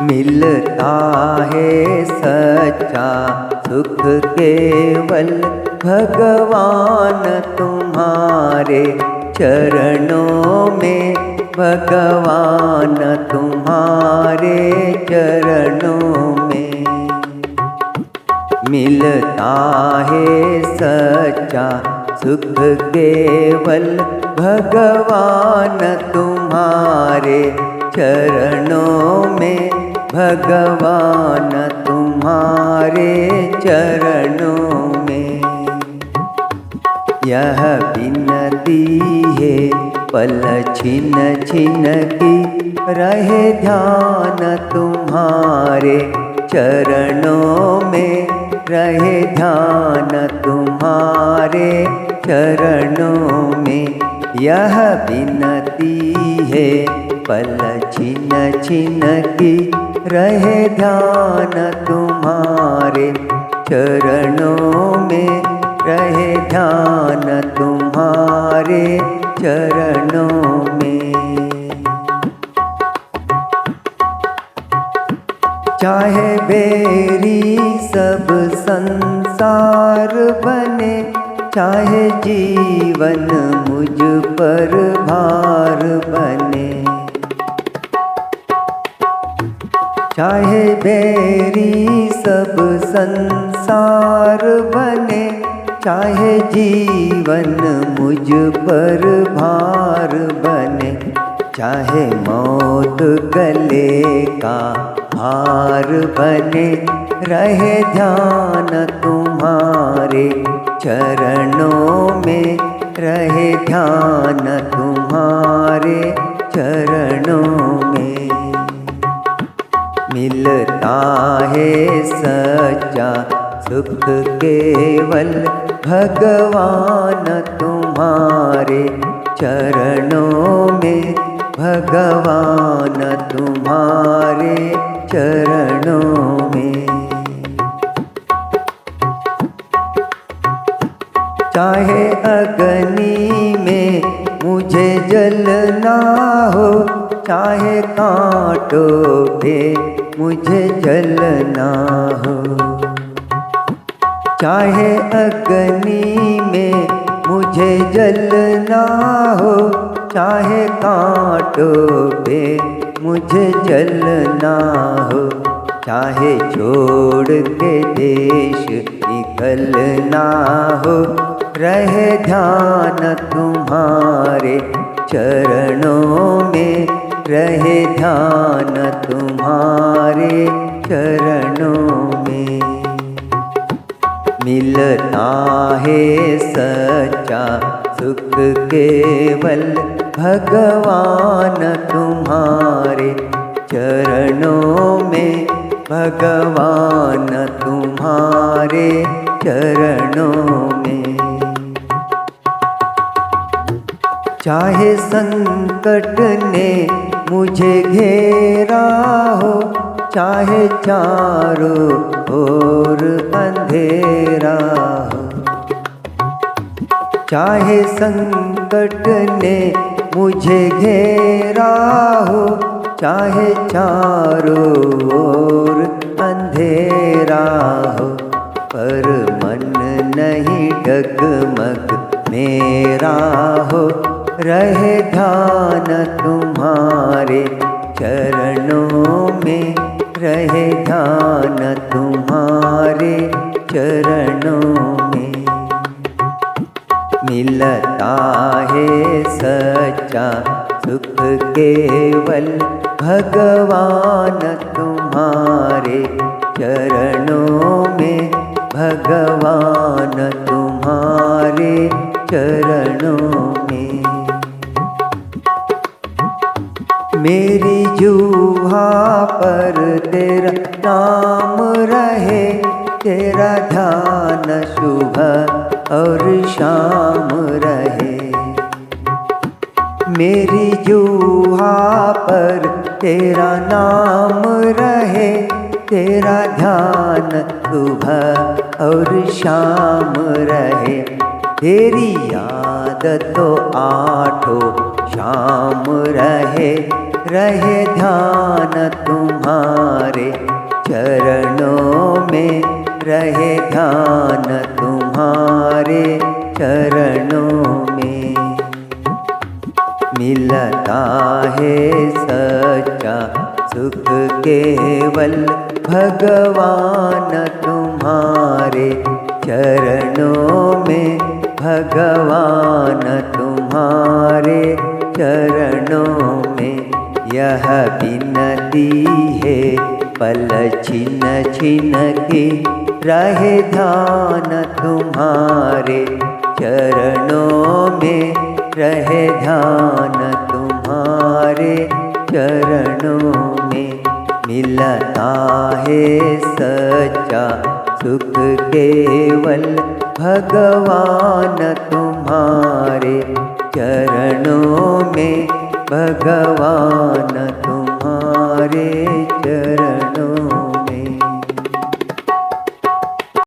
मिलता है सच्चा सुख केवल भगवान तुम्हारे चरणों में, भगवान तुम्हारे चरणों में। मिलता है सच्चा सुख केवल भगवान तुम्हारे चरणों में, भगवान तुम्हारे चरणों में। यह विनती है पल छिन छिन की रहे ध्यान तुम्हारे चरणों में, रहे ध्यान तुम्हारे चरणों में। यह विनती है पल छिन छिन की रहे ध्यान तुम्हारे चरणों में, रहे ध्यान तुम्हारे चरणों में। चाहे बेरी सब संसार बने, चाहे जीवन मुझ पर भार बने। चाहे बेरी सब संसार बने, चाहे जीवन मुझ पर भार बने। चाहे मौत गले का हार बने, रहे ध्यान तुम्हारे चरणों में, रहे ध्यान तुम्हारे चरणों में। मिलता है सच्चा सुख केवल भगवान तुम्हारे चरणों में, भगवान तुम्हारे चरणों में। चाहे अग्नि में मुझे जलना हो, चाहे कांटों पे मुझे जलना हो। चाहे अग्नि में मुझे जलना हो, चाहे कांटों पे मुझे जलना हो। चाहे छोड़ के देश निकलना हो, रहे ध्यान तुम्हारे चरणों में, रहे ध्यान तुम्हारे चरणों में। मिलता है सच्चा सुख केवल भगवान तुम्हारे चरणों में, भगवान तुम्हारे चरणों में। चाहे संकट ने मुझे घेरा हो, चाहे चारों ओर अंधेरा हो। चाहे संकट ने मुझे घेरा हो, चाहे चारों ओर अंधेरा हो। पर मन नहीं डगमग मेरा हो, रहे ध्यान तुम्हारे चरणों में, रहे ध्यान तुम्हारे चरणों में। मिलता है सच्चा सुख केवल भगवान तुम्हारे चरणों में, भगवान तुम्हारे चरणों में। मेरी जुहा पर तेरा नाम रहे, तेरा ध्यान सुबह और शाम रहे। मेरी जुहा पर तेरा नाम रहे, तेरा ध्यान सुबह और शाम रहे। तेरी याद तो आठों शाम रहे, रहे ध्यान तुम्हारे चरणों में, रहे ध्यान तुम्हारे चरणों में। मिलता है सच्चा सुख केवल भगवान तुम्हारे चरणों में, भगवान तुम्हारे चरणों में। यह विनती है पल छिन छिन के, रहे ध्यान तुम्हारे चरणों में, रहे ध्यान तुम्हारे चरणों में। मिलता है सच्चा सुख केवल भगवान तुम्हारे चरणों में, भगवान तुम